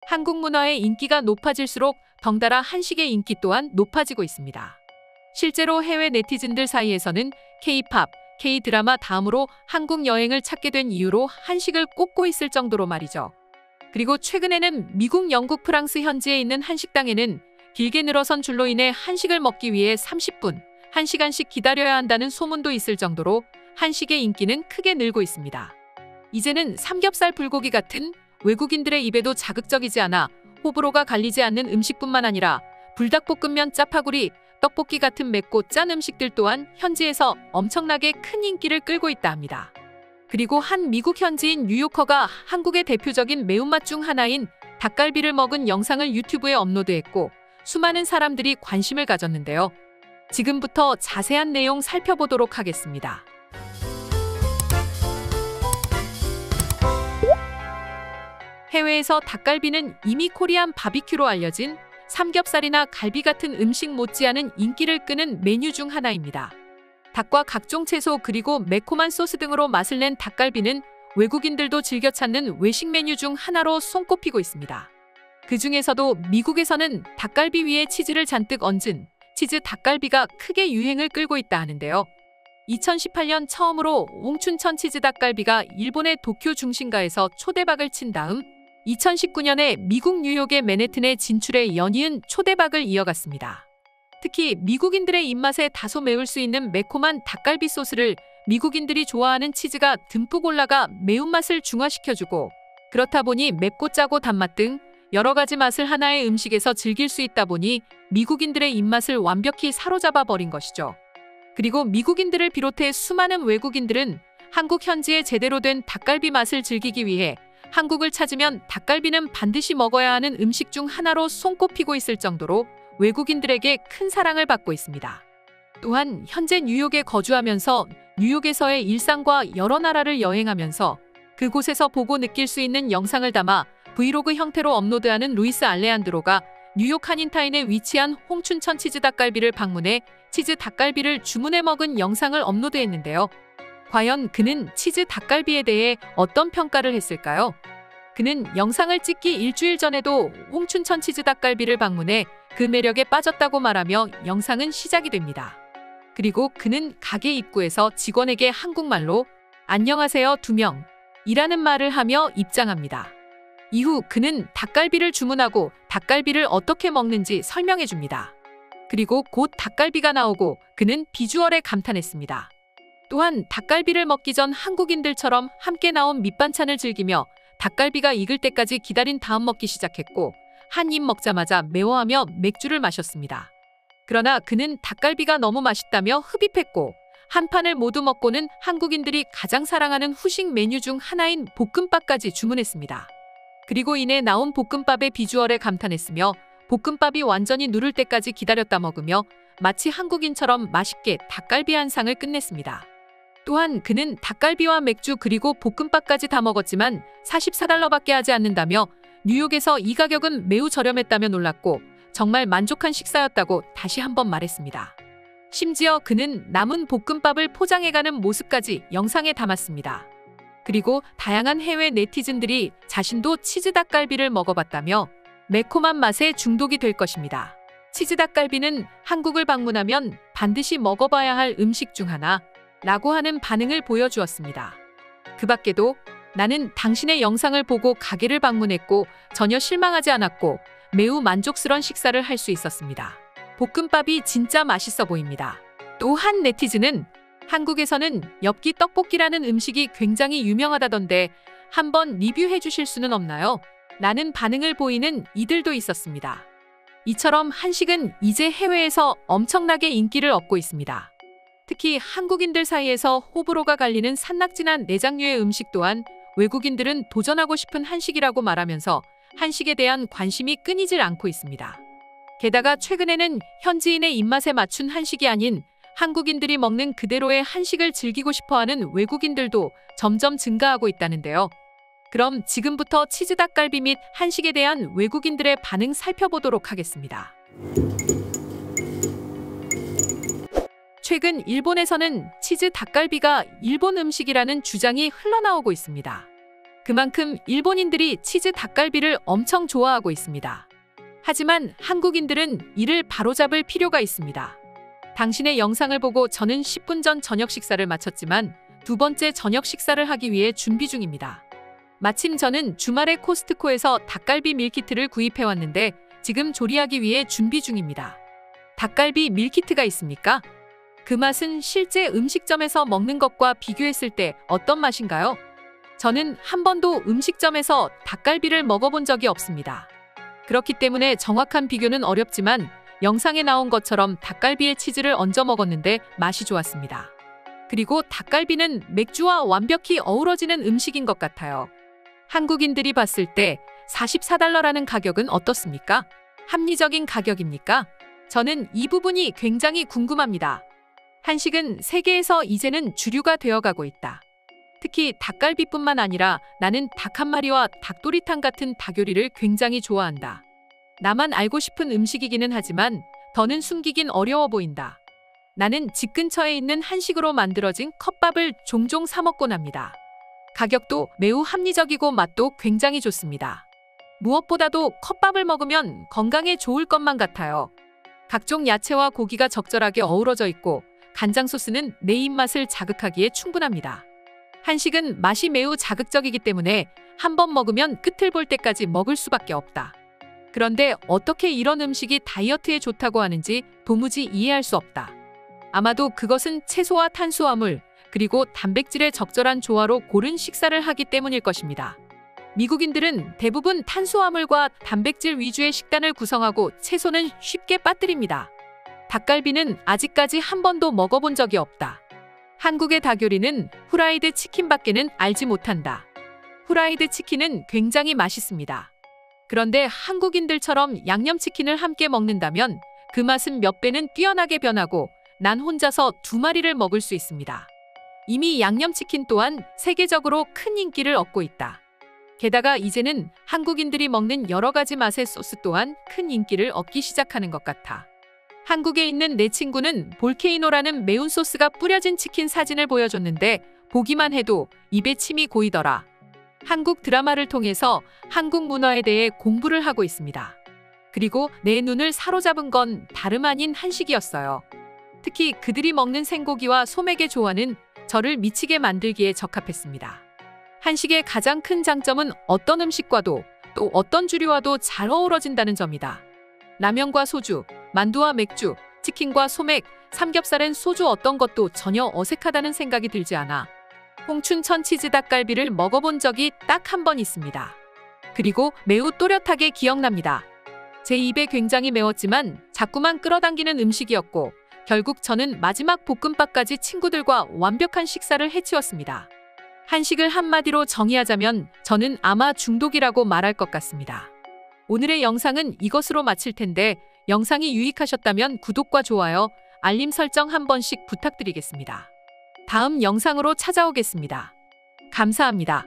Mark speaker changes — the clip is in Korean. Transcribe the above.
Speaker 1: 한국 문화의 인기가 높아질수록 덩달아 한식의 인기 또한 높아지고 있습니다. 실제로 해외 네티즌들 사이에서는 K-팝, K-드라마 다음으로 한국 여행을 찾게 된 이유로 한식을 꼽고 있을 정도로 말이죠. 그리고 최근에는 미국, 영국, 프랑스 현지에 있는 한식당에는 길게 늘어선 줄로 인해 한식을 먹기 위해 30분, 1시간씩 기다려야 한다는 소문도 있을 정도로 한식의 인기는 크게 늘고 있습니다. 이제는 삼겹살, 불고기 같은 외국인들의 입에도 자극적이지 않아 호불호가 갈리지 않는 음식뿐만 아니라 불닭볶음면, 짜파구리, 떡볶이 같은 맵고 짠 음식들 또한 현지에서 엄청나게 큰 인기를 끌고 있다 합니다. 그리고 한 미국 현지인 뉴요커가 한국의 대표적인 매운맛 중 하나인 닭갈비를 먹은 영상을 유튜브에 업로드했고 수많은 사람들이 관심을 가졌는데요. 지금부터 자세한 내용 살펴보도록 하겠습니다. 해외에서 닭갈비는 이미 코리안 바비큐로 알려진 삼겹살이나 갈비 같은 음식 못지않은 인기를 끄는 메뉴 중 하나입니다. 닭과 각종 채소 그리고 매콤한 소스 등으로 맛을 낸 닭갈비는 외국인들도 즐겨 찾는 외식 메뉴 중 하나로 손꼽히고 있습니다. 그 중에서도 미국에서는 닭갈비 위에 치즈를 잔뜩 얹은 치즈 닭갈비가 크게 유행을 끌고 있다 하는데요. 2018년 처음으로 옹춘천 치즈 닭갈비가 일본의 도쿄 중심가에서 초대박을 친 다음 2019년에 미국 뉴욕의 맨해튼에 진출해 연이은 초대박을 이어갔습니다. 특히 미국인들의 입맛에 다소 매울 수 있는 매콤한 닭갈비 소스를 미국인들이 좋아하는 치즈가 듬뿍 올라가 매운맛을 중화시켜주고 그렇다 보니 맵고 짜고 단맛 등 여러 가지 맛을 하나의 음식에서 즐길 수 있다 보니 미국인들의 입맛을 완벽히 사로잡아 버린 것이죠. 그리고 미국인들을 비롯해 수많은 외국인들은 한국 현지의 제대로 된 닭갈비 맛을 즐기기 위해 한국을 찾으면 닭갈비는 반드시 먹어야 하는 음식 중 하나로 손꼽히고 있을 정도로 외국인들에게 큰 사랑을 받고 있습니다. 또한 현재 뉴욕에 거주하면서 뉴욕에서의 일상과 여러 나라를 여행하면서 그곳에서 보고 느낄 수 있는 영상을 담아 브이로그 형태로 업로드하는 루이스 알레한드로가 뉴욕 한인타운에 위치한 홍춘천 치즈 닭갈비를 방문해 치즈 닭갈비를 주문해 먹은 영상을 업로드했는데요. 과연 그는 치즈 닭갈비에 대해 어떤 평가를 했을까요? 그는 영상을 찍기 일주일 전에도 홍춘천 치즈 닭갈비를 방문해 그 매력에 빠졌다고 말하며 영상은 시작이 됩니다. 그리고 그는 가게 입구에서 직원에게 한국말로 안녕하세요 2명 이라는 말을 하며 입장합니다. 이후 그는 닭갈비를 주문하고 닭갈비를 어떻게 먹는지 설명해 줍니다. 그리고 곧 닭갈비가 나오고 그는 비주얼에 감탄했습니다. 또한 닭갈비를 먹기 전 한국인들처럼 함께 나온 밑반찬을 즐기며 닭갈비가 익을 때까지 기다린 다음 먹기 시작했고 한 입 먹자마자 매워하며 맥주를 마셨습니다. 그러나 그는 닭갈비가 너무 맛있다며 흡입했고 한 판을 모두 먹고는 한국인들이 가장 사랑하는 후식 메뉴 중 하나인 볶음밥까지 주문했습니다. 그리고 이내 나온 볶음밥의 비주얼에 감탄했으며 볶음밥이 완전히 누를 때까지 기다렸다 먹으며 마치 한국인처럼 맛있게 닭갈비 한 상을 끝냈습니다. 또한 그는 닭갈비와 맥주 그리고 볶음밥까지 다 먹었지만 44달러밖에 하지 않는다며 뉴욕에서 이 가격은 매우 저렴했다며 놀랐고 정말 만족한 식사였다고 다시 한번 말했습니다. 심지어 그는 남은 볶음밥을 포장해가는 모습까지 영상에 담았습니다. 그리고 다양한 해외 네티즌들이 자신도 치즈 닭갈비를 먹어봤다며 매콤한 맛에 중독이 될 것입니다. 치즈 닭갈비는 한국을 방문하면 반드시 먹어봐야 할 음식 중 하나 라고 하는 반응을 보여주었습니다. 그 밖에도 나는 당신의 영상을 보고 가게를 방문했고 전혀 실망하지 않았고 매우 만족스러운 식사를 할 수 있었습니다. 볶음밥이 진짜 맛있어 보입니다. 또 한 네티즌은 한국에서는 엽기 떡볶이라는 음식이 굉장히 유명하다던데 한번 리뷰해 주실 수는 없나요? 라는 반응을 보이는 이들도 있었습니다. 이처럼 한식은 이제 해외에서 엄청나게 인기를 얻고 있습니다. 특히 한국인들 사이에서 호불호가 갈리는 산낙지나 내장류의 음식 또한 외국인들은 도전하고 싶은 한식이라고 말하면서 한식에 대한 관심이 끊이질 않고 있습니다. 게다가 최근에는 현지인의 입맛에 맞춘 한식이 아닌 한국인들이 먹는 그대로의 한식을 즐기고 싶어하는 외국인들도 점점 증가하고 있다는데요. 그럼 지금부터 치즈 닭갈비 및 한식에 대한 외국인들의 반응 살펴보도록 하겠습니다. 최근 일본에서는 치즈 닭갈비가 일본 음식이라는 주장이 흘러나오고 있습니다. 그만큼 일본인들이 치즈 닭갈비를 엄청 좋아하고 있습니다. 하지만 한국인들은 이를 바로잡을 필요가 있습니다. 당신의 영상을 보고 저는 10분 전 저녁 식사를 마쳤지만 두 번째 저녁 식사를 하기 위해 준비 중입니다. 마침 저는 주말에 코스트코에서 닭갈비 밀키트를 구입해 왔는데 지금 조리하기 위해 준비 중입니다. 닭갈비 밀키트가 있습니까? 그 맛은 실제 음식점에서 먹는 것과 비교했을 때 어떤 맛인가요? 저는 한 번도 음식점에서 닭갈비를 먹어본 적이 없습니다. 그렇기 때문에 정확한 비교는 어렵지만 영상에 나온 것처럼 닭갈비에 치즈를 얹어 먹었는데 맛이 좋았습니다. 그리고 닭갈비는 맥주와 완벽히 어우러지는 음식인 것 같아요. 한국인들이 봤을 때 44달러라는 가격은 어떻습니까? 합리적인 가격입니까? 저는 이 부분이 굉장히 궁금합니다. 한식은 세계에서 이제는 주류가 되어가고 있다. 특히 닭갈비뿐만 아니라 나는 닭 한 마리와 닭도리탕 같은 닭요리를 굉장히 좋아한다. 나만 알고 싶은 음식이기는 하지만 더는 숨기긴 어려워 보인다. 나는 집 근처에 있는 한식으로 만들어진 컵밥을 종종 사 먹곤 합니다. 가격도 매우 합리적이고 맛도 굉장히 좋습니다. 무엇보다도 컵밥을 먹으면 건강에 좋을 것만 같아요. 각종 야채와 고기가 적절하게 어우러져 있고 간장 소스는 내 입맛을 자극하기에 충분합니다. 한식은 맛이 매우 자극적이기 때문에 한 번 먹으면 끝을 볼 때까지 먹을 수밖에 없다. 그런데 어떻게 이런 음식이 다이어트에 좋다고 하는지 도무지 이해할 수 없다. 아마도 그것은 채소와 탄수화물, 그리고 단백질의 적절한 조화로 고른 식사를 하기 때문일 것입니다. 미국인들은 대부분 탄수화물과 단백질 위주의 식단을 구성하고 채소는 쉽게 빠뜨립니다. 닭갈비는 아직까지 한 번도 먹어본 적이 없다. 한국의 닭요리는 후라이드 치킨밖에는 알지 못한다. 후라이드 치킨은 굉장히 맛있습니다. 그런데 한국인들처럼 양념치킨을 함께 먹는다면 그 맛은 몇 배는 뛰어나게 변하고 난 혼자서 2마리를 먹을 수 있습니다. 이미 양념치킨 또한 세계적으로 큰 인기를 얻고 있다. 게다가 이제는 한국인들이 먹는 여러 가지 맛의 소스 또한 큰 인기를 얻기 시작하는 것 같아. 한국에 있는 내 친구는 볼케이노라는 매운 소스가 뿌려진 치킨 사진을 보여줬는데 보기만 해도 입에 침이 고이더라. 한국 드라마를 통해서 한국 문화에 대해 공부를 하고 있습니다. 그리고 내 눈을 사로잡은 건 다름 아닌 한식이었어요. 특히 그들이 먹는 생고기와 소맥의 조화는 저를 미치게 만들기에 적합했습니다. 한식의 가장 큰 장점은 어떤 음식과도 또 어떤 주류와도 잘 어우러진다는 점이다. 라면과 소주, 만두와 맥주, 치킨과 소맥, 삼겹살엔 소주 어떤 것도 전혀 어색하다는 생각이 들지 않아. 홍춘천 치즈 닭갈비를 먹어본 적이 딱 한 번 있습니다. 그리고 매우 또렷하게 기억납니다. 제 입에 굉장히 매웠지만 자꾸만 끌어당기는 음식이었고 결국 저는 마지막 볶음밥까지 친구들과 완벽한 식사를 해치웠습니다. 한식을 한마디로 정의하자면 저는 아마 중독이라고 말할 것 같습니다. 오늘의 영상은 이것으로 마칠 텐데 영상이 유익하셨다면 구독과 좋아요, 알림 설정 한 번씩 부탁드리겠습니다. 다음 영상으로 찾아오겠습니다. 감사합니다.